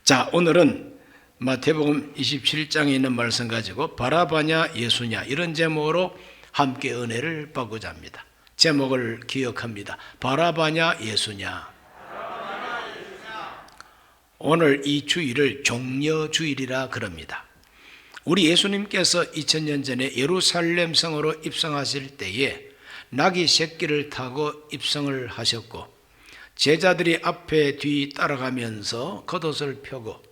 자, 오늘은 마태복음 27장에 있는 말씀 가지고 바라바냐 예수냐 이런 제목으로 함께 은혜를 받고자 합니다. 제목을 기억합니다. 바라바냐 예수냐. 오늘 이 주일을 종려주일이라 그럽니다. 우리 예수님께서 2000년 전에 예루살렘 성으로 입성하실 때에 나귀 새끼를 타고 입성을 하셨고, 제자들이 앞에 뒤 따라가면서 겉옷을 펴고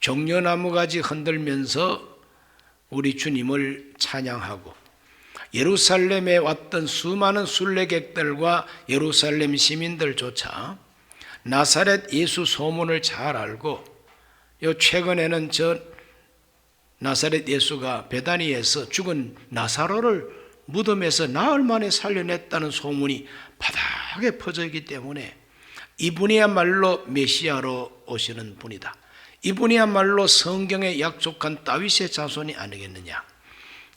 종려나무 가지 흔들면서 우리 주님을 찬양하고, 예루살렘에 왔던 수많은 순례객들과 예루살렘 시민들조차 나사렛 예수 소문을 잘 알고, 최근에는 나사렛 예수가 베다니에서 죽은 나사로를 무덤에서 나흘 만에 살려냈다는 소문이 바닥에 퍼져 있기 때문에 이분이야말로 메시아로 오시는 분이다, 이분이야말로 성경에 약속한 다윗의 자손이 아니겠느냐.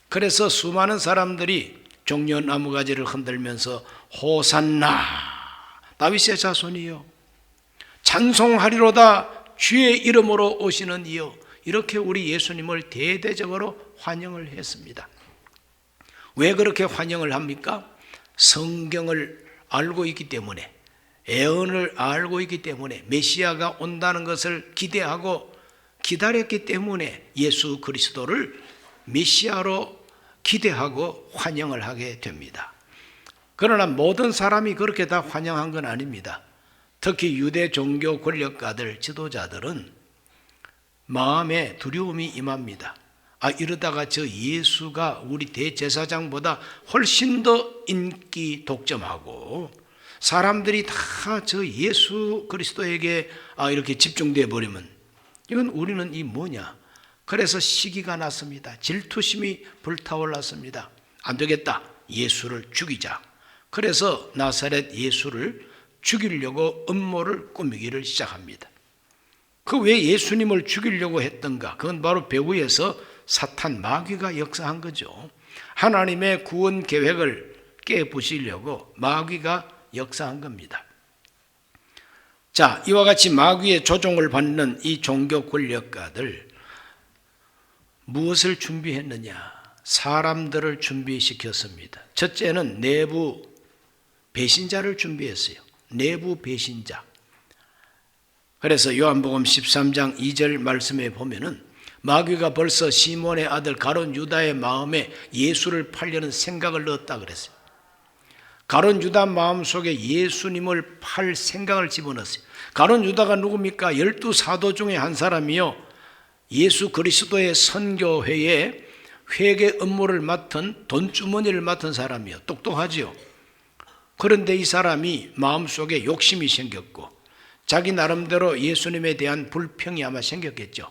그래서 수많은 사람들이 종려나무 가지를 흔들면서 호산나, 다윗의 자손이요, 찬송하리로다, 주의 이름으로 오시는 이요, 이렇게 우리 예수님을 대대적으로 환영을 했습니다. 왜 그렇게 환영을 합니까? 성경을 알고 있기 때문에, 애언을 알고 있기 때문에, 메시아가 온다는 것을 기대하고 기다렸기 때문에 예수 그리스도를 메시아로 기대하고 환영을 하게 됩니다. 그러나 모든 사람이 그렇게 다 환영한 건 아닙니다. 특히 유대 종교 권력가들, 지도자들은 마음에 두려움이 임합니다. 이러다가 저 예수가 우리 대제사장보다 훨씬 더 인기 독점하고 사람들이 다 저 예수 그리스도에게 이렇게 집중되어 버리면 이건 우리는 이 뭐냐. 그래서 시기가 났습니다. 질투심이 불타올랐습니다. 안 되겠다, 예수를 죽이자. 그래서 나사렛 예수를 죽이려고 음모를 꾸미기를 시작합니다. 그 왜 예수님을 죽이려고 했던가? 그건 바로 배후에서 사탄 마귀가 역사한 거죠. 하나님의 구원 계획을 깨부시려고 마귀가 역사한 겁니다. 자, 이와 같이 마귀의 조종을 받는 이 종교 권력가들, 무엇을 준비했느냐? 사람들을 준비시켰습니다. 첫째는 내부 배신자를 준비했어요. 내부 배신자. 그래서 요한복음 13장 2절 말씀에 보면은 마귀가 벌써 시몬의 아들 가룟 유다의 마음에 예수를 팔려는 생각을 넣었다 그랬어요. 가룟 유다 마음속에 예수님을 팔 생각을 집어넣었어요. 가룟 유다가 누굽니까? 12사도 중에 한 사람이요, 예수 그리스도의 선교회에 회계 업무를 맡은, 돈주머니를 맡은 사람이요. 똑똑하지요. 그런데 이 사람이 마음속에 욕심이 생겼고 자기 나름대로 예수님에 대한 불평이 아마 생겼겠죠.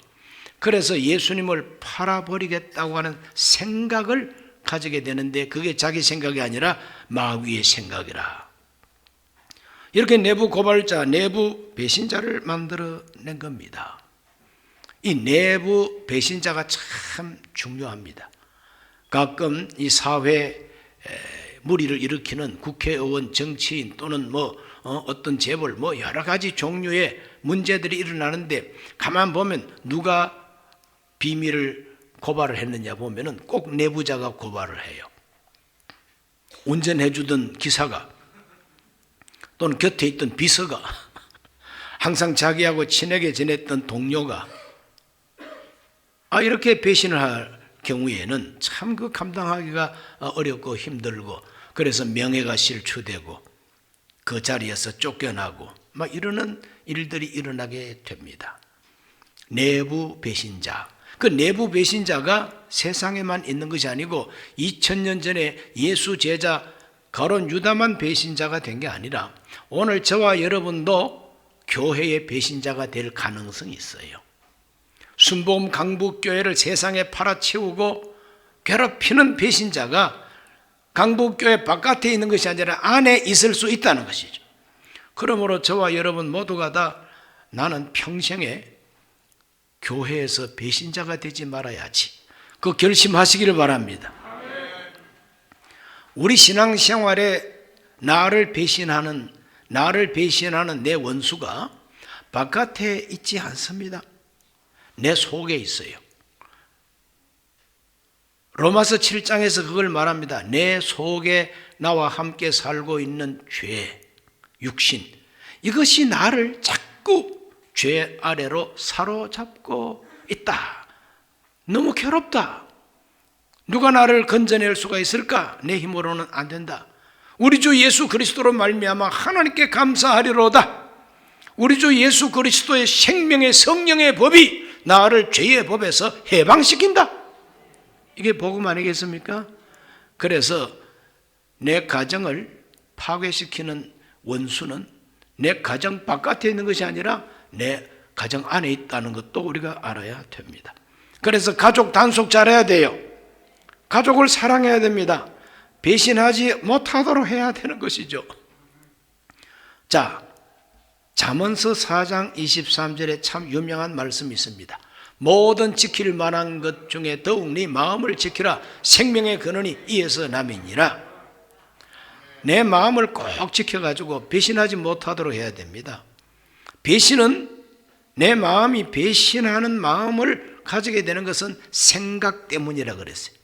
그래서 예수님을 팔아버리겠다고 하는 생각을 가지게 되는데, 그게 자기 생각이 아니라 마귀의 생각이라. 이렇게 내부 고발자, 내부 배신자를 만들어낸 겁니다. 이 내부 배신자가 참 중요합니다. 가끔 이 사회 무리를 일으키는 국회의원, 정치인 또는 어떤 재벌, 여러 가지 종류의 문제들이 일어나는데, 가만 보면 누가 비밀을 고발을 했느냐 보면은 꼭 내부자가 고발을 해요. 운전해 주던 기사가 또는 곁에 있던 비서가, 항상 자기하고 친하게 지냈던 동료가 이렇게 배신을 할 경우에는 참 그 감당하기가 어렵고 힘들고, 그래서 명예가 실추되고 그 자리에서 쫓겨나고 이러는 일들이 일어나게 됩니다. 내부 배신자. 그 내부 배신자가 세상에만 있는 것이 아니고 2000년 전에 예수 제자 가룟 유다만 배신자가 된 게 아니라 오늘 저와 여러분도 교회의 배신자가 될 가능성이 있어요. 순복음 강북교회를 세상에 팔아치우고 괴롭히는 배신자가 강북교회 바깥에 있는 것이 아니라 안에 있을 수 있다는 것이죠. 그러므로 저와 여러분 모두가 다 나는 평생에 교회에서 배신자가 되지 말아야지, 그 결심하시기를 바랍니다. 우리 신앙생활에 나를 배신하는 내 원수가 바깥에 있지 않습니다. 내 속에 있어요. 로마서 7장에서 그걸 말합니다. 내 속에 나와 함께 살고 있는 죄, 육신, 이것이 나를 자꾸 죄 아래로 사로잡고 있다. 너무 괴롭다. 누가 나를 건져낼 수가 있을까? 내 힘으로는 안 된다. 우리 주 예수 그리스도로 말미암아 하나님께 감사하리로다. 우리 주 예수 그리스도의 생명의 성령의 법이 나를 죄의 법에서 해방시킨다. 이게 복음 아니겠습니까? 그래서 내 가정을 파괴시키는 원수는 내 가정 바깥에 있는 것이 아니라 내 가정 안에 있다는 것도 우리가 알아야 됩니다. 그래서 가족 단속 잘해야 돼요. 가족을 사랑해야 됩니다. 배신하지 못하도록 해야 되는 것이죠. 자, 잠언서 4장 23절에 참 유명한 말씀이 있습니다. 모든 지킬 만한 것 중에 더욱 네 마음을 지키라. 생명의 근원이 이에서 남이니라. 내 마음을 꼭 지켜가지고 배신하지 못하도록 해야 됩니다. 배신은 내 마음이 배신하는 마음을 가지게 되는 것은 생각 때문이라 그랬어요.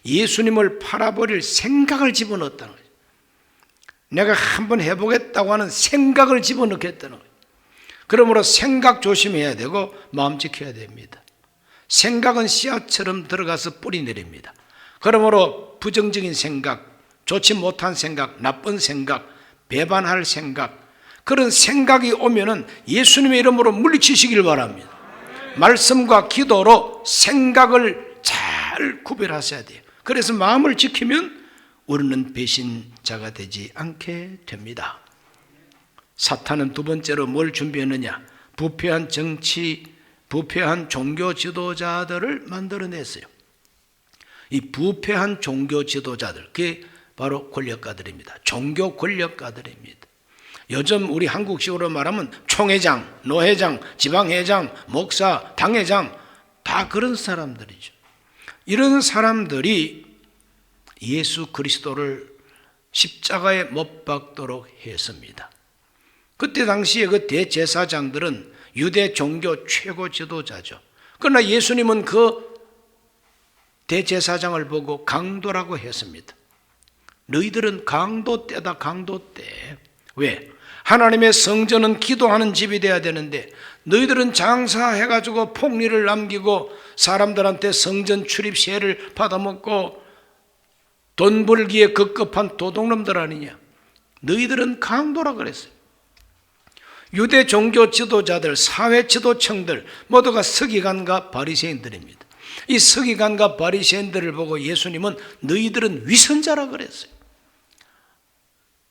예수님을 팔아버릴 생각을 집어넣었다는 거예요. 내가 한번 해보겠다고 하는 생각을 집어넣겠다는 거예요. 그러므로 생각 조심해야 되고 마음 지켜야 됩니다. 생각은 씨앗처럼 들어가서 뿌리 내립니다. 그러므로 부정적인 생각, 좋지 못한 생각, 나쁜 생각, 배반할 생각, 그런 생각이 오면은 예수님의 이름으로 물리치시길 바랍니다. 말씀과 기도로 생각을 잘 구별하셔야 돼요. 그래서 마음을 지키면 우리는 배신자가 되지 않게 됩니다. 사탄은 두 번째로 뭘 준비했느냐? 부패한 정치, 부패한 종교 지도자들을 만들어냈어요. 이 부패한 종교 지도자들, 그게 바로 권력가들입니다. 종교 권력가들입니다. 요즘 우리 한국식으로 말하면 총회장, 노회장, 지방회장, 목사, 당회장, 다 그런 사람들이죠. 이런 사람들이 예수 그리스도를 십자가에 못 박도록 했습니다. 그때 당시에 그 대제사장들은 유대 종교 최고 지도자죠. 그러나 예수님은 그 대제사장을 보고 강도라고 했습니다. 너희들은 강도 때다, 강도 때. 왜? 하나님의 성전은 기도하는 집이 돼야 되는데 너희들은 장사해가지고 폭리를 남기고 사람들한테 성전 출입세를 받아먹고 돈 벌기에 급급한 도둑놈들 아니냐. 너희들은 강도라 그랬어요. 유대 종교 지도자들, 사회 지도층들 모두가 서기관과 바리새인들입니다. 이 서기관과 바리새인들을 보고 예수님은 너희들은 위선자라 그랬어요.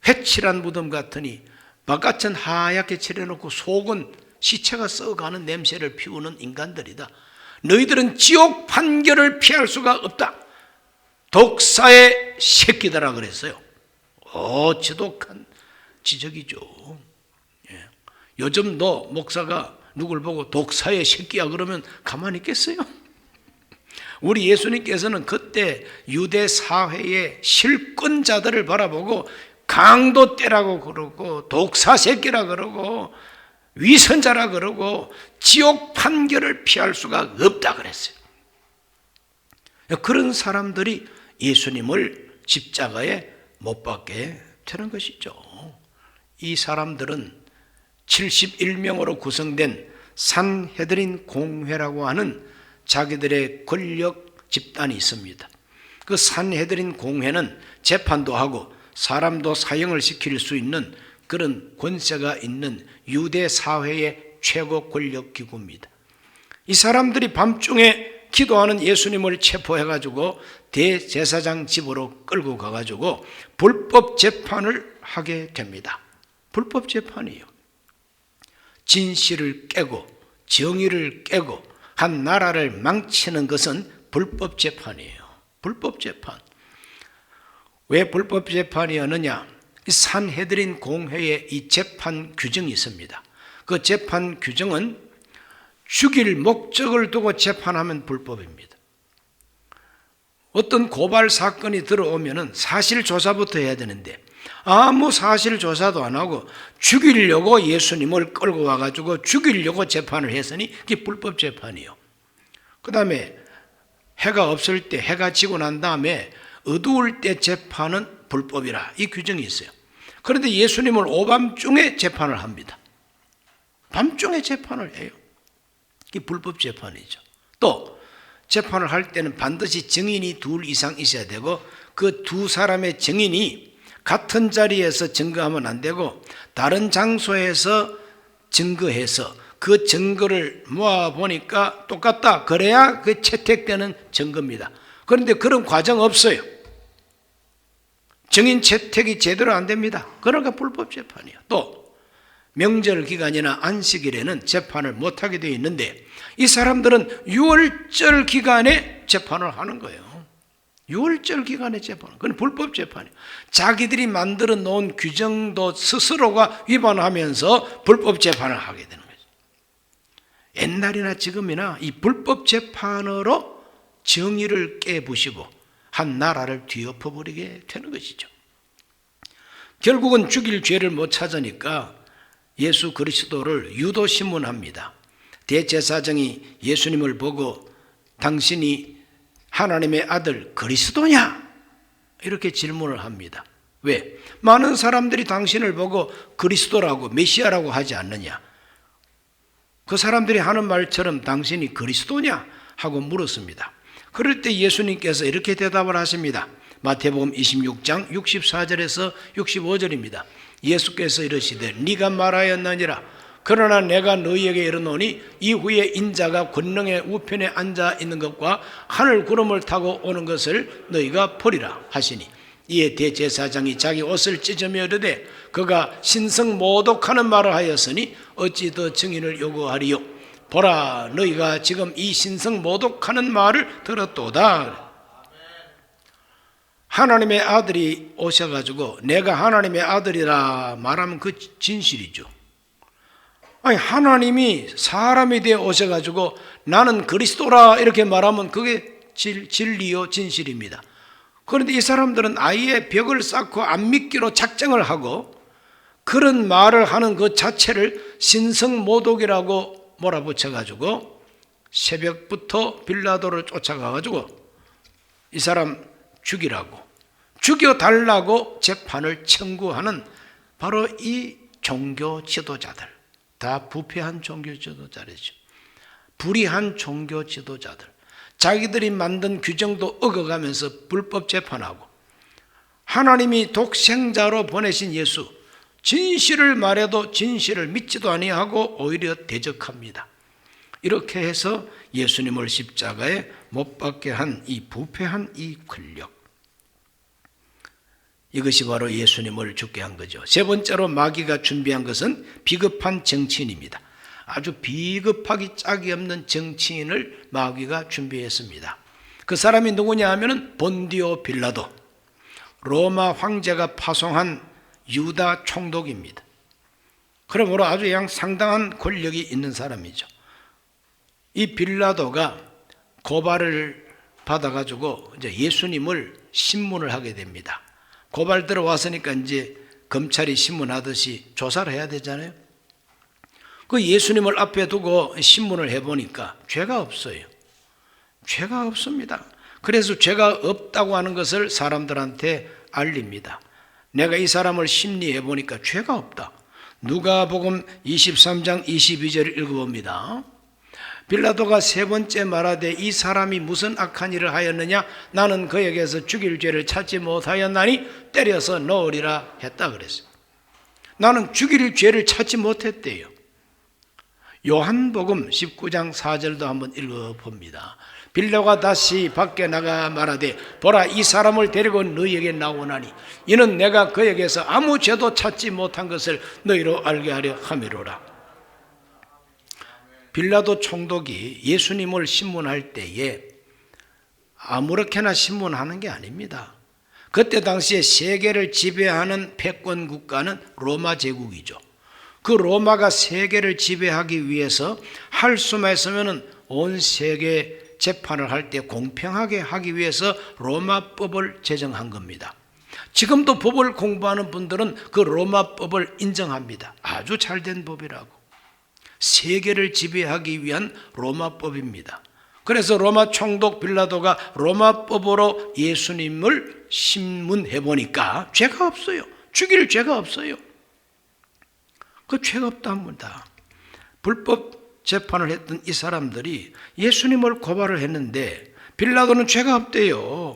회칠한 무덤 같으니 바깥은 하얗게 칠해놓고 속은 시체가 썩어가는 냄새를 피우는 인간들이다. 너희들은 지옥 판결을 피할 수가 없다. 독사의 새끼다라 그랬어요. 지독한 지적이죠. 예. 요즘도 목사가 누굴 보고 독사의 새끼야 그러면 가만히 있겠어요? 우리 예수님께서는 그때 유대 사회의 실권자들을 바라보고 강도 때라고 그러고 독사 새끼라 그러고 위선자라 그러고 지옥 판결을 피할 수가 없다 그랬어요. 그런 사람들이 예수님을 십자가에 못 박게 되는 것이죠. 이 사람들은 71명으로 구성된 산헤드린 공회라고 하는 자기들의 권력 집단이 있습니다. 그 산헤드린 공회는 재판도 하고 사람도 사형을 시킬 수 있는 그런 권세가 있는 유대 사회의 최고 권력 기구입니다. 이 사람들이 밤중에 기도하는 예수님을 체포해가지고 대제사장 집으로 끌고 가가지고 불법 재판을 하게 됩니다. 불법 재판이에요. 진실을 깨고 정의를 깨고 한 나라를 망치는 것은 불법 재판이에요. 불법 재판. 왜 불법 재판이었느냐? 산헤드린 공회에 이 재판 규정이 있습니다. 그 재판 규정은 죽일 목적을 두고 재판하면 불법입니다. 어떤 고발 사건이 들어오면 사실 조사부터 해야 되는데 아무 사실 조사도 안 하고 죽이려고 예수님을 끌고 와가지고 죽이려고 재판을 했으니 그게 불법 재판이요. 그 다음에 해가 없을 때, 해가 지고 난 다음에 어두울 때 재판은 불법이라 이 규정이 있어요. 그런데 예수님을 오밤중에 재판을 합니다. 밤중에 재판을 해요. 이게 불법 재판이죠. 또 재판을 할 때는 반드시 증인이 둘 이상 있어야 되고 그 두 사람의 증인이 같은 자리에서 증거하면 안 되고 다른 장소에서 증거해서 그 증거를 모아보니까 똑같다. 그래야 그 채택되는 증거입니다. 그런데 그런 과정 없어요. 증인 채택이 제대로 안 됩니다. 그러니까 불법 재판이에요. 또 명절 기간이나 안식일에는 재판을 못하게 되어 있는데 이 사람들은 6월절 기간에 재판을 하는 거예요. 6월절 기간에 재판은 그건 불법 재판이에요. 자기들이 만들어 놓은 규정도 스스로가 위반하면서 불법 재판을 하게 되는 거죠. 옛날이나 지금이나 이 불법 재판으로 정의를 깨부시고 한 나라를 뒤엎어버리게 되는 것이죠. 결국은 죽일 죄를 못 찾으니까 예수 그리스도를 유도신문합니다. 대제사장이 예수님을 보고 당신이 하나님의 아들 그리스도냐? 이렇게 질문을 합니다. 왜? 많은 사람들이 당신을 보고 그리스도라고 메시아라고 하지 않느냐? 그 사람들이 하는 말처럼 당신이 그리스도냐? 하고 물었습니다. 그럴 때 예수님께서 이렇게 대답을 하십니다. 마태복음 26장 64절에서 65절입니다. 예수께서 이르시되 네가 말하였느니라. 그러나 내가 너희에게 이르노니 이후에 인자가 권능의 우편에 앉아 있는 것과 하늘 구름을 타고 오는 것을 너희가 보리라 하시니 이에 대제사장이 자기 옷을 찢으며 이르되 그가 신성모독하는 말을 하였으니 어찌 더 증인을 요구하리요. 보라 너희가 지금 이 신성모독하는 말을 들었도다. 하나님의 아들이 오셔가지고 내가 하나님의 아들이라 말하면 그 진실이죠. 아니 하나님이 사람이 되어 오셔가지고 나는 그리스도라 이렇게 말하면 그게 진리요 진실입니다. 그런데 이 사람들은 아예 벽을 쌓고 안 믿기로 작정을 하고 그런 말을 하는 그 자체를 신성모독이라고 몰아붙여가지고 새벽부터 빌라도를 쫓아가가지고 이 사람 죽이라고 죽여달라고 재판을 청구하는 바로 이 종교 지도자들, 다 부패한 종교 지도자들이죠. 불의한 종교 지도자들, 자기들이 만든 규정도 어겨가면서 불법 재판하고 하나님이 독생자로 보내신 예수 진실을 말해도 진실을 믿지도 아니하고 오히려 대적합니다. 이렇게 해서 예수님을 십자가에 못 박게 한 이 부패한 이 권력, 이것이 바로 예수님을 죽게 한 거죠. 세 번째로 마귀가 준비한 것은 비겁한 정치인입니다. 아주 비겁하기 짝이 없는 정치인을 마귀가 준비했습니다. 그 사람이 누구냐 하면은 본디오 빌라도, 로마 황제가 파송한 유다 총독입니다. 그러므로 아주 상당한 권력이 있는 사람이죠. 이 빌라도가 고발을 받아가지고 이제 예수님을 신문을 하게 됩니다. 고발 들어왔으니까 이제 검찰이 신문하듯이 조사를 해야 되잖아요. 그 예수님을 앞에 두고 신문을 해보니까 죄가 없어요. 죄가 없습니다. 그래서 죄가 없다고 하는 것을 사람들한테 알립니다. 내가 이 사람을 심리해 보니까 죄가 없다. 누가복음 23장 22절을 읽어봅니다. 빌라도가 세 번째 말하되 이 사람이 무슨 악한 일을 하였느냐? 나는 그에게서 죽일 죄를 찾지 못하였나니 때려서 넣으리라 했다 그랬어요. 나는 죽일 죄를 찾지 못했대요. 요한복음 19장 4절도 한번 읽어봅니다. 빌라도가 다시 밖에 나가 말하되 보라 이 사람을 데리고 너희에게 나오나니 이는 내가 그에게서 아무 죄도 찾지 못한 것을 너희로 알게 하려 함이로라. 빌라도 총독이 예수님을 신문할 때에 아무렇게나 신문하는 게 아닙니다. 그때 당시에 세계를 지배하는 패권 국가는 로마 제국이죠. 그 로마가 세계를 지배하기 위해서 할 수만 있으면 온 세계 재판을 할 때 공평하게 하기 위해서 로마법을 제정한 겁니다. 지금도 법을 공부하는 분들은 그 로마법을 인정합니다. 아주 잘된 법이라고. 세계를 지배하기 위한 로마법입니다. 그래서 로마 총독 빌라도가 로마법으로 예수님을 신문해 보니까 죄가 없어요. 죽일 죄가 없어요. 그 죄가 없답니다. 불법 재판을 했던 이 사람들이 예수님을 고발을 했는데 빌라도는 죄가 없대요.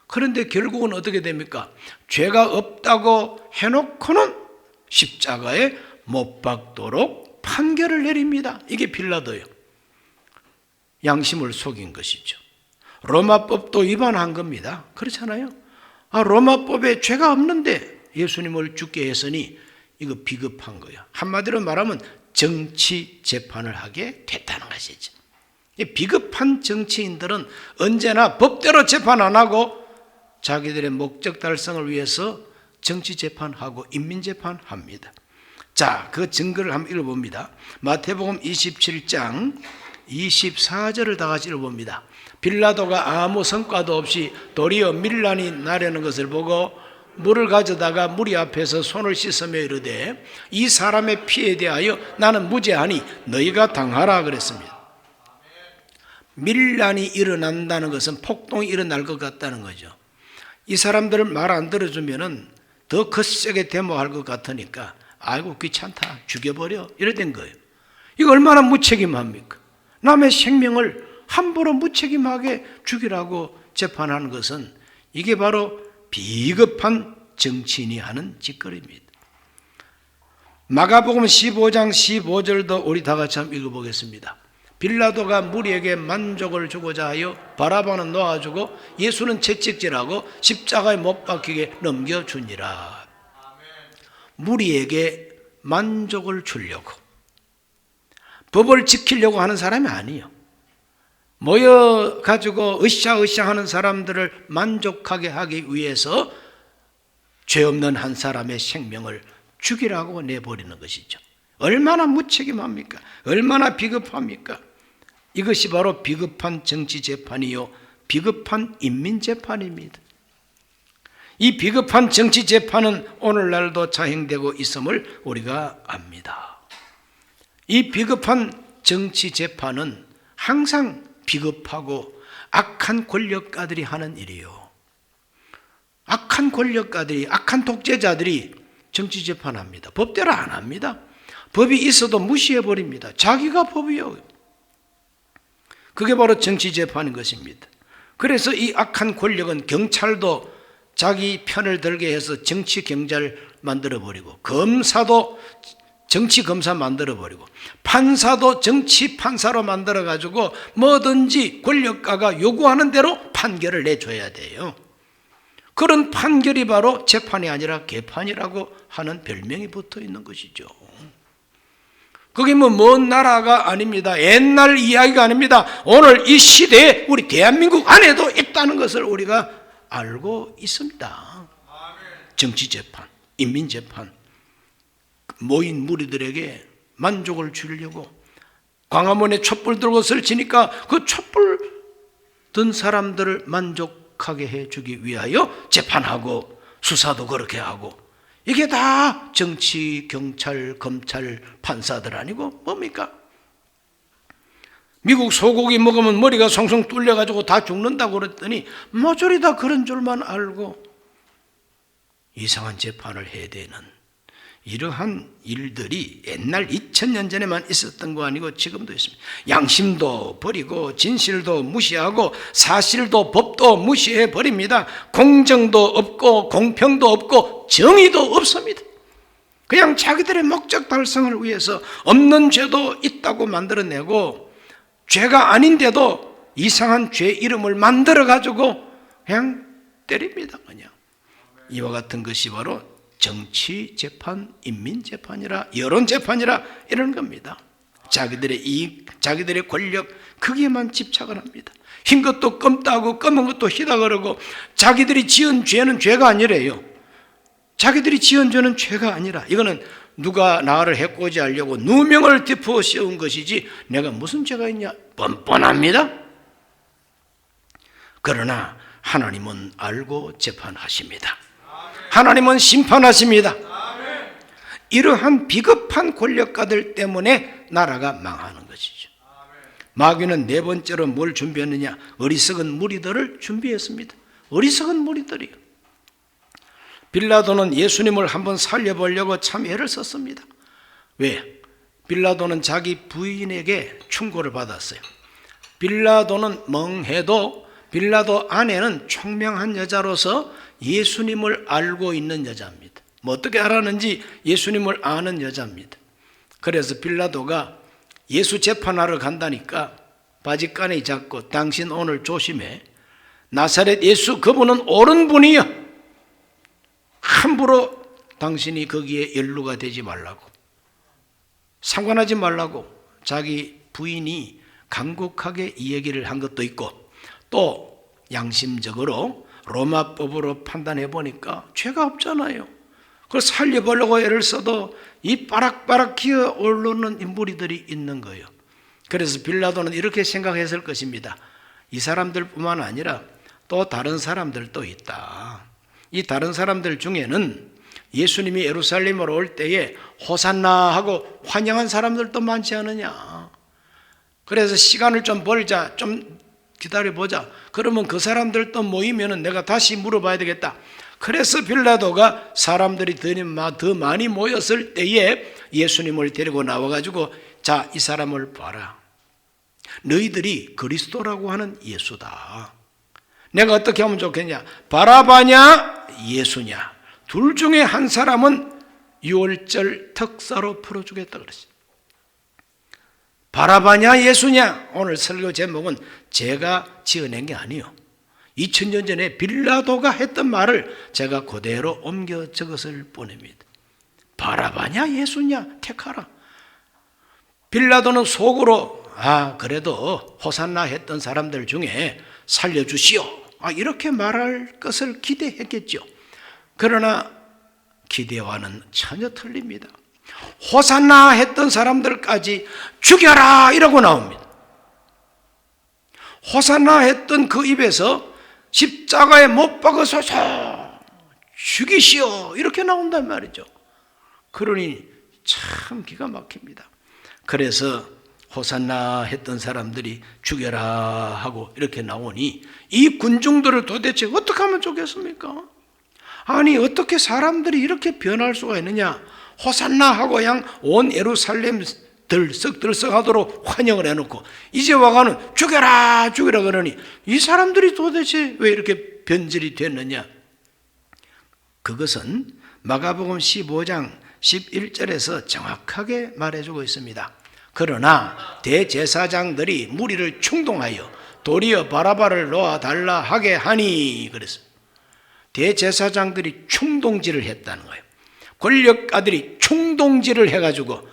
그런데 결국은 어떻게 됩니까? 죄가 없다고 해놓고는 십자가에 못 박도록 판결을 내립니다. 이게 빌라도예요. 양심을 속인 것이죠. 로마법도 위반한 겁니다. 그렇잖아요. 로마법에 죄가 없는데 예수님을 죽게 했으니 이거 비겁한 거야. 한마디로 말하면 정치 재판을 하게 됐다는 것이죠. 이 비겁한 정치인들은 언제나 법대로 재판 안 하고 자기들의 목적 달성을 위해서 정치 재판하고 인민 재판합니다. 자, 그 증거를 한번 읽어봅니다. 마태복음 27장 24절을 다 같이 읽어봅니다. 빌라도가 아무 성과도 없이 도리어 밀란이 나려는 것을 보고 물을 가져다가 무리 앞에서 손을 씻으며 이르되 이 사람의 피에 대하여 나는 무죄하니 너희가 당하라 그랬습니다. 밀란이 일어난다는 것은 폭동이 일어날 것 같다는 거죠. 이 사람들을 말 안 들어주면은 더 거세게 데모할 것 같으니까 아이고 귀찮다 죽여버려 이래 된 거예요. 이거 얼마나 무책임합니까? 남의 생명을 함부로 무책임하게 죽이라고 재판하는 것은 이게 바로 비겁한 정치인이 하는 짓거리입니다. 마가복음 15장 15절도 우리 다 같이 한번 읽어보겠습니다. 빌라도가 무리에게 만족을 주고자 하여 바라바는 놓아주고 예수는 채찍질하고 십자가에 못 박히게 넘겨주니라. 무리에게 만족을 주려고, 법을 지키려고 하는 사람이 아니에요. 모여가지고 으쌰으쌰 하는 사람들을 만족하게 하기 위해서 죄 없는 한 사람의 생명을 죽이라고 내버리는 것이죠. 얼마나 무책임합니까? 얼마나 비겁합니까? 이것이 바로 비겁한 정치재판이요 비겁한 인민재판입니다. 이 비겁한 정치재판은 오늘날도 자행되고 있음을 우리가 압니다. 이 비겁한 정치재판은 항상 비겁하고 악한 권력가들이 하는 일이에요. 악한 권력가들이, 악한 독재자들이 정치재판합니다. 법대로 안 합니다. 법이 있어도 무시해버립니다. 자기가 법이요. 그게 바로 정치재판인 것입니다. 그래서 이 악한 권력은 경찰도 자기 편을 들게 해서 정치경찰 만들어버리고, 검사도 정치검사 만들어버리고, 판사도 정치판사로 만들어가지고 뭐든지 권력가가 요구하는 대로 판결을 내줘야 돼요. 그런 판결이 바로 재판이 아니라 개판이라고 하는 별명이 붙어 있는 것이죠. 그게 먼 나라가 아닙니다. 옛날 이야기가 아닙니다. 오늘 이 시대에 우리 대한민국 안에도 있다는 것을 우리가 알고 있습니다. 정치재판, 인민재판, 모인 무리들에게 만족을 주려고 광화문에 촛불 들고 설치니까 그 촛불 든 사람들을 만족하게 해주기 위하여 재판하고 수사도 그렇게 하고, 이게 다 정치, 경찰, 검찰, 판사들 아니고 뭡니까? 미국 소고기 먹으면 머리가 송송 뚫려가지고 다 죽는다고 그랬더니 모조리 다 그런 줄만 알고 이상한 재판을 해야 되는 이러한 일들이 옛날 2000년 전에만 있었던 거 아니고 지금도 있습니다. 양심도 버리고 진실도 무시하고 사실도 법도 무시해 버립니다. 공정도 없고 공평도 없고 정의도 없습니다. 그냥 자기들의 목적 달성을 위해서 없는 죄도 있다고 만들어내고 죄가 아닌데도 이상한 죄 이름을 만들어가지고 그냥 때립니다. 그냥 이와 같은 것이 바로 정치재판, 인민재판이라, 여론재판이라 이런 겁니다. 자기들의 이익, 자기들의 권력, 거기에만 집착을 합니다. 흰 것도 검다 하고 검은 것도 희다 그러고, 자기들이 지은 죄는 죄가 아니래요. 자기들이 지은 죄는 죄가 아니라, 이거는 누가 나를 해코지 하려고 누명을 덮어 씌운 것이지 내가 무슨 죄가 있냐? 뻔뻔합니다. 그러나 하나님은 알고 재판하십니다. 하나님은 심판하십니다. 이러한 비겁한 권력가들 때문에 나라가 망하는 것이죠. 마귀는 네 번째로 뭘 준비했느냐? 어리석은 무리들을 준비했습니다. 어리석은 무리들이요. 빌라도는 예수님을 한번 살려보려고 참 애를 썼습니다. 왜? 빌라도는 자기 부인에게 충고를 받았어요. 빌라도는 멍해도 빌라도 아내는 총명한 여자로서 예수님을 알고 있는 여자입니다. 뭐 어떻게 알았는지 예수님을 아는 여자입니다. 그래서 빌라도가 예수 재판하러 간다니까 바짓가니 잡고 당신 오늘 조심해. 나사렛 예수 그분은 옳은 분이여. 함부로 당신이 거기에 연루가 되지 말라고, 상관하지 말라고 자기 부인이 간곡하게 이 얘기를 한 것도 있고, 또 양심적으로 로마법으로 판단해 보니까 죄가 없잖아요. 그걸 살려보려고 애를 써도 이 빠락빠락 기어 오르는 인물들이 있는 거예요. 그래서 빌라도는 이렇게 생각했을 것입니다. 이 사람들뿐만 아니라 또 다른 사람들도 있다. 이 다른 사람들 중에는 예수님이 예루살렘으로 올 때에 호산나 하고 환영한 사람들도 많지 않느냐. 그래서 시간을 좀 벌자, 좀 기다려보자. 그러면 그 사람들도 모이면 내가 다시 물어봐야 되겠다. 그래서 빌라도가 사람들이 더 많이 모였을 때에 예수님을 데리고 나와가지고, 자, 이 사람을 봐라. 너희들이 그리스도라고 하는 예수다. 내가 어떻게 하면 좋겠냐? 바라바냐 예수냐, 둘 중에 한 사람은 6월절 특사로 풀어주겠다 그랬어요. 바라바냐 예수냐. 오늘 설교 제목은 제가 지어낸 게 아니에요. 2000년 전에 빌라도가 했던 말을 제가 그대로 옮겨 적었을 뿐입니다. 바라바냐 예수냐 택하라. 빌라도는 속으로 그래도 호산나 했던 사람들 중에 살려주시오, 이렇게 말할 것을 기대했겠죠. 그러나 기대와는 전혀 틀립니다. 호산나 했던 사람들까지 죽여라 이러고 나옵니다. 호산나 했던 그 입에서 십자가에 못 박으소서, 죽이시오, 이렇게 나온단 말이죠. 그러니 참 기가 막힙니다. 그래서 호산나 했던 사람들이 죽여라 하고 이렇게 나오니 이 군중들을 도대체 어떻게 하면 좋겠습니까? 아니, 어떻게 사람들이 이렇게 변할 수가 있느냐? 호산나 하고 양 온 예루살렘 들썩들썩하도록 환영을 해놓고 이제 와가는 죽여라 죽여라 그러니 이 사람들이 도대체 왜 이렇게 변질이 됐느냐? 그것은 마가복음 15장 11절에서 정확하게 말해주고 있습니다. 그러나 대제사장들이 무리를 충동하여 도리어 바라바를 놓아달라 하게 하니, 그랬어요. 대제사장들이 충동질을 했다는 거예요. 권력가들이 충동질을 해가지고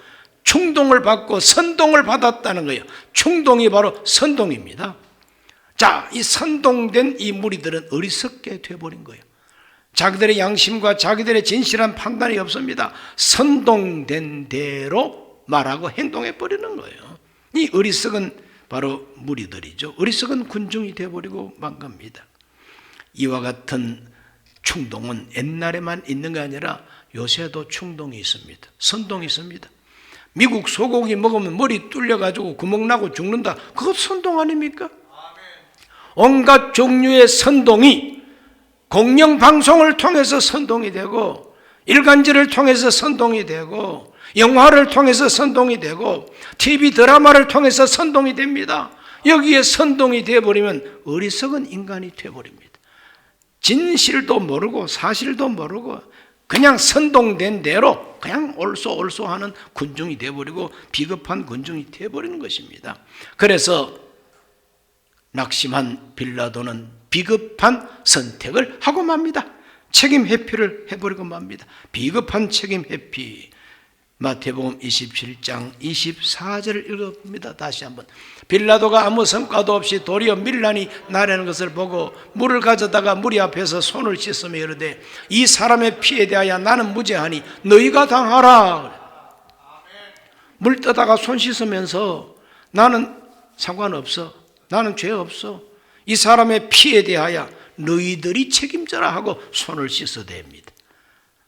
충동을 받고 선동을 받았다는 거예요. 충동이 바로 선동입니다. 자, 이 선동된 이 무리들은 어리석게 돼버린 거예요. 자기들의 양심과 자기들의 진실한 판단이 없습니다. 선동된 대로 말하고 행동해버리는 거예요. 이 어리석은 바로 무리들이죠. 어리석은 군중이 돼버리고 만 겁니다. 이와 같은 충동은 옛날에만 있는 게 아니라 요새도 충동이 있습니다. 선동이 있습니다. 미국 소고기 먹으면 머리 뚫려가지고 구멍 나고 죽는다. 그것 선동 아닙니까? 온갖 종류의 선동이 공영방송을 통해서 선동이 되고, 일간지를 통해서 선동이 되고, 영화를 통해서 선동이 되고, TV 드라마를 통해서 선동이 됩니다. 여기에 선동이 되어버리면 어리석은 인간이 되어버립니다. 진실도 모르고 사실도 모르고 그냥 선동된 대로 그냥 올소올소하는 군중이 되어버리고 비겁한 군중이 되어버리는 것입니다. 그래서 낙심한 빌라도는 비겁한 선택을 하고 맙니다. 책임 회피를 해버리고 맙니다. 비겁한 책임 회피. 마태복음 27장 24절을 읽어봅니다. 다시 한번. 빌라도가 아무 성과도 없이 도리어 밀란이 나라는 것을 보고 물을 가져다가 무리 앞에서 손을 씻으며 이르되 이 사람의 피에 대하여 나는 무죄하니 너희가 당하라. 물 떠다가 손 씻으면서 나는 상관없어, 나는 죄 없어, 이 사람의 피에 대하여 너희들이 책임져라 하고 손을 씻어댑니다.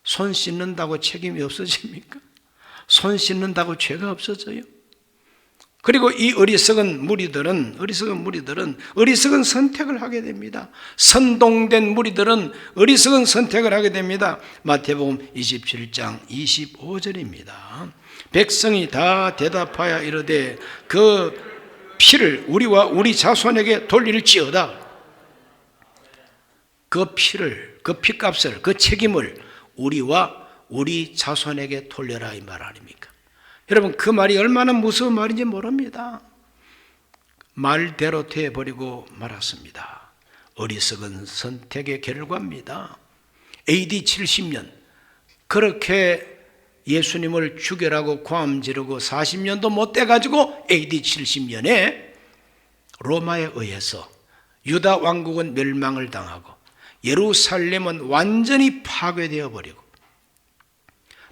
손 씻는다고 책임이 없어집니까? 손 씻는다고 죄가 없어져요? 그리고 이 어리석은 무리들은 어리석은 선택을 하게 됩니다. 선동된 무리들은 어리석은 선택을 하게 됩니다. 마태복음 27장 25절입니다. 백성이 다 대답하여 이르되 그 피를 우리와 우리 자손에게 돌릴지어다. 그 피를, 그 피값을, 그 책임을 우리와 우리 자손에게 돌려라 이 말 아닙니까? 여러분, 그 말이 얼마나 무서운 말인지 모릅니다. 말대로 되어버리고 말았습니다. 어리석은 선택의 결과입니다. AD 70년 그렇게 예수님을 죽여라고 고함 지르고 40년도 못 돼가지고 AD 70년에 로마에 의해서 유다 왕국은 멸망을 당하고 예루살렘은 완전히 파괴되어 버리고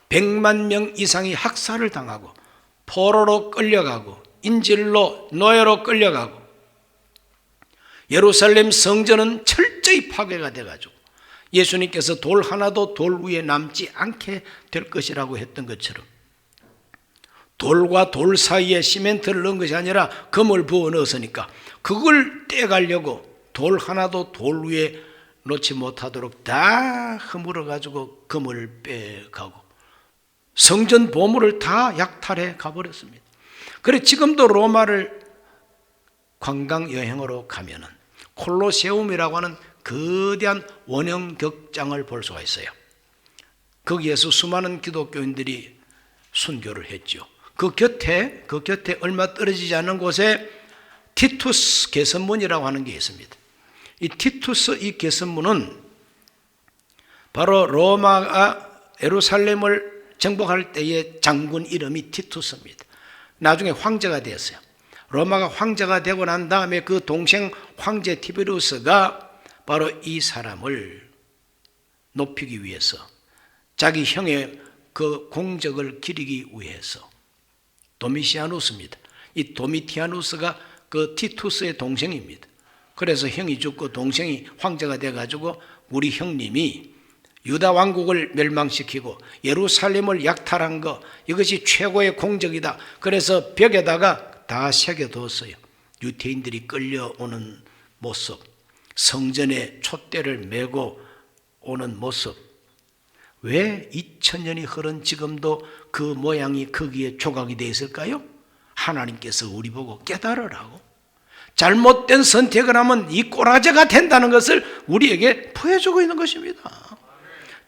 100만 명 이상이 학살을 당하고 포로로 끌려가고 인질로 노예로 끌려가고 예루살렘 성전은 철저히 파괴가 돼가지고 예수님께서 돌 하나도 돌 위에 남지 않게 될 것이라고 했던 것처럼 돌과 돌 사이에 시멘트를 넣은 것이 아니라 금을 부어 넣었으니까 그걸 떼가려고 돌 하나도 돌 위에 놓지 못하도록 다 허물어 가지고 금을 빼가고 성전 보물을 다 약탈해 가버렸습니다. 그래 지금도 로마를 관광 여행으로 가면은 콜로세움이라고 하는 거대한 원형 격장을 볼 수가 있어요. 거기에서 수많은 기독교인들이 순교를 했죠. 그 곁에 얼마 떨어지지 않은 곳에 티투스 개선문이라고 하는 게 있습니다. 이 티투스 이 개선문은 바로 로마가 예루살렘을 정복할 때의 장군 이름이 티투스입니다. 나중에 황제가 되었어요. 로마가 황제가 되고 난 다음에 그 동생 황제 티베리우스가 바로 이 사람을 높이기 위해서 자기 형의 그 공적을 기리기 위해서 도미시아누스입니다. 이 도미티아누스가 그 티투스의 동생입니다. 그래서 형이 죽고 동생이 황제가 돼가지고 우리 형님이 유다 왕국을 멸망시키고 예루살렘을 약탈한 거 이것이 최고의 공적이다. 그래서 벽에다가 다 새겨뒀어요. 유태인들이 끌려오는 모습, 성전에 촛대를 메고 오는 모습. 왜 2000년이 흐른 지금도 그 모양이 거기에 조각이 되어 있을까요? 하나님께서 우리 보고 깨달으라고. 잘못된 선택을 하면 이 꼬라지가 된다는 것을 우리에게 보여주고 있는 것입니다.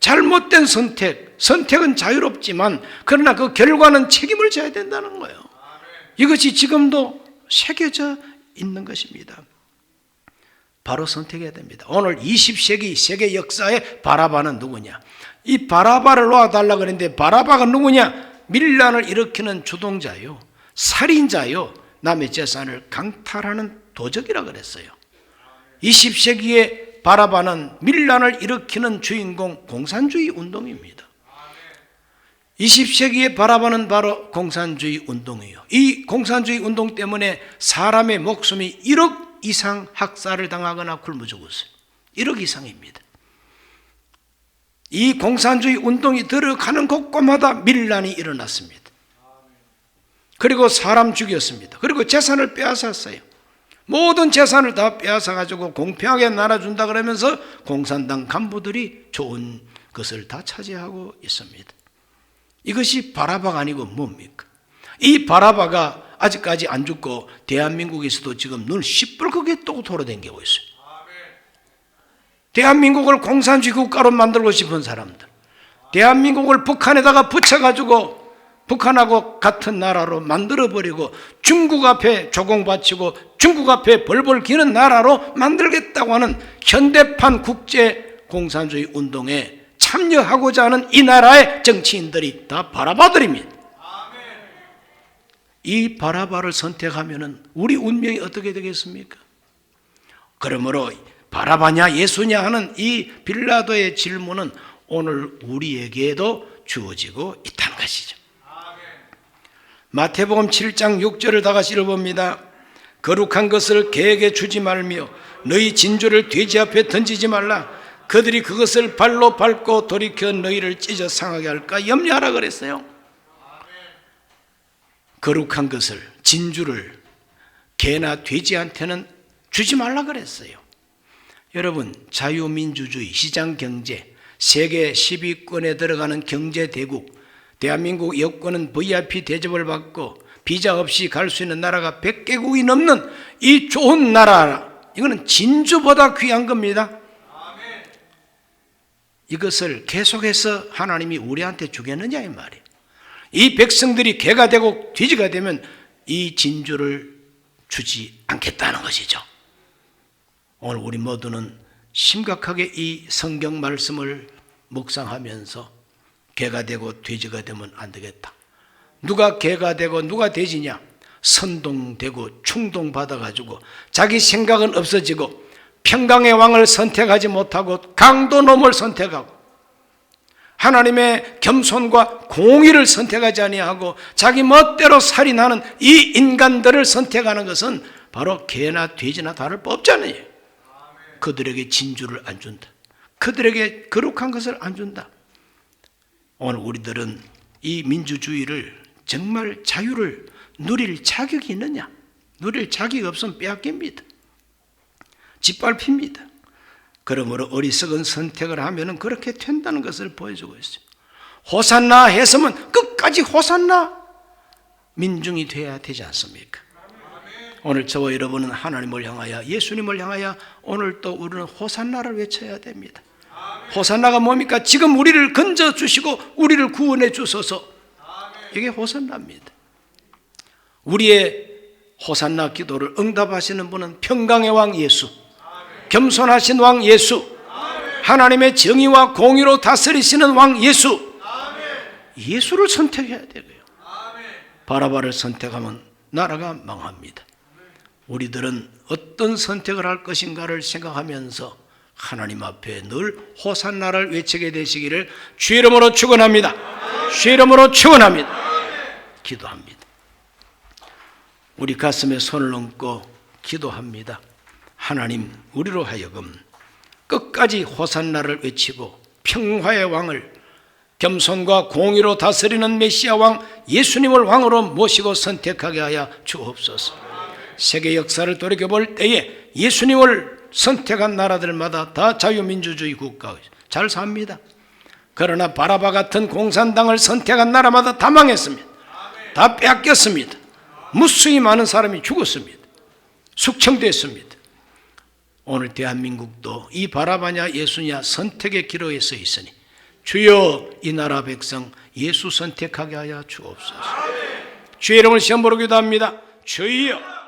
잘못된 선택은 자유롭지만 그러나 그 결과는 책임을 져야 된다는 거예요. 이것이 지금도 새겨져 있는 것입니다. 바로 선택해야 됩니다. 오늘 20세기 세계 역사의 바라바는 누구냐? 이 바라바를 놓아달라고 그랬는데 바라바가 누구냐? 밀란을 일으키는 주동자요, 살인자요, 남의 재산을 강탈하는 도적이라 그랬어요. 20세기의 바라바는 밀란을 일으키는 주인공 공산주의 운동입니다. 20세기의 바라바는 바로 공산주의 운동이에요. 이 공산주의 운동 때문에 사람의 목숨이 1억 이상 학살을 당하거나 굶어 죽었어요. 1억 이상입니다. 이 공산주의 운동이 들어가는 곳곳마다 밀란이 일어났습니다. 그리고 사람 죽였습니다. 그리고 재산을 빼앗았어요. 모든 재산을 다 빼앗아가지고 공평하게 나눠준다 그러면서 공산당 간부들이 좋은 것을 다 차지하고 있습니다. 이것이 바라바가 아니고 뭡니까? 이 바라바가 아직까지 안 죽고 대한민국에서도 지금 눈 시뻘겋게 또 돌아다니고 있어요. 대한민국을 공산주의 국가로 만들고 싶은 사람들, 대한민국을 북한에다가 붙여가지고 북한하고 같은 나라로 만들어버리고 중국 앞에 조공바치고 중국 앞에 벌벌 기는 나라로 만들겠다고 하는 현대판 국제 공산주의 운동에 참여하고자 하는 이 나라의 정치인들이 다 바라바들입니다. 이 바라바를 선택하면 우리 운명이 어떻게 되겠습니까? 그러므로 바라바냐 예수냐 하는 이 빌라도의 질문은 오늘 우리에게도 주어지고 있다는 것이죠. 마태복음 7장 6절을 다 같이 읽어봅니다. 거룩한 것을 개에게 주지 말며 너희 진주를 돼지 앞에 던지지 말라. 그들이 그것을 발로 밟고 돌이켜 너희를 찢어 상하게 할까 염려하라 그랬어요. 거룩한 것을, 진주를 개나 돼지한테는 주지 말라 그랬어요. 여러분, 자유민주주의, 시장경제, 세계 10위권에 들어가는 경제대국, 대한민국 여권은 VIP 대접을 받고 비자 없이 갈 수 있는 나라가 100개국이 넘는 이 좋은 나라, 이거는 진주보다 귀한 겁니다. 이것을 계속해서 하나님이 우리한테 주겠느냐 이 말이에요. 이 백성들이 개가 되고 돼지가 되면 이 진주를 주지 않겠다는 것이죠. 오늘 우리 모두는 심각하게 이 성경 말씀을 묵상하면서 개가 되고 돼지가 되면 안 되겠다. 누가 개가 되고 누가 돼지냐? 선동되고 충동받아가지고 자기 생각은 없어지고 평강의 왕을 선택하지 못하고 강도놈을 선택하고 하나님의 겸손과 공의를 선택하지 아니하고 자기 멋대로 살인하는 이 인간들을 선택하는 것은 바로 개나 돼지나 다를 바 없잖아요. 그들에게 진주를 안 준다. 그들에게 거룩한 것을 안 준다. 오늘 우리들은 이 민주주의를 정말 자유를 누릴 자격이 있느냐? 누릴 자격이 없으면 빼앗깁니다. 짓밟힙니다. 그러므로 어리석은 선택을 하면 그렇게 된다는 것을 보여주고 있어요. 호산나 했으면 끝까지 호산나 민중이 돼야 되지 않습니까? 오늘 저와 여러분은 하나님을 향하여, 예수님을 향하여 오늘 또 우리는 호산나를 외쳐야 됩니다. 호산나가 뭡니까? 지금 우리를 건져주시고 우리를 구원해 주소서. 이게 호산나입니다. 우리의 호산나 기도를 응답하시는 분은 평강의 왕 예수, 겸손하신 왕 예수, 하나님의 정의와 공의로 다스리시는 왕 예수, 예수를 선택해야 되고요. 바라바를 선택하면 나라가 망합니다. 우리들은 어떤 선택을 할 것인가를 생각하면서 하나님 앞에 늘 호산나를 외치게 되시기를 주의 이름으로 축원합니다. 주의 이름으로 축원합니다. 기도합니다. 우리 가슴에 손을 얹고 기도합니다. 하나님, 우리로 하여금 끝까지 호산나를 외치고 평화의 왕을, 겸손과 공의로 다스리는 메시아 왕 예수님을 왕으로 모시고 선택하게 하여 주옵소서. 세계 역사를 돌이켜볼 때에 예수님을 선택한 나라들마다 다 자유민주주의 국가 잘 삽니다. 그러나 바라바 같은 공산당을 선택한 나라마다 다 망했습니다. 다 빼앗겼습니다. 무수히 많은 사람이 죽었습니다. 숙청됐습니다. 오늘 대한민국도 이 바라바냐 예수냐 선택의 기로에 서 있으니 주여 이 나라 백성 예수 선택하게 하여 주옵소서. 주의 이름을 시험 부르기도 합니다. 주여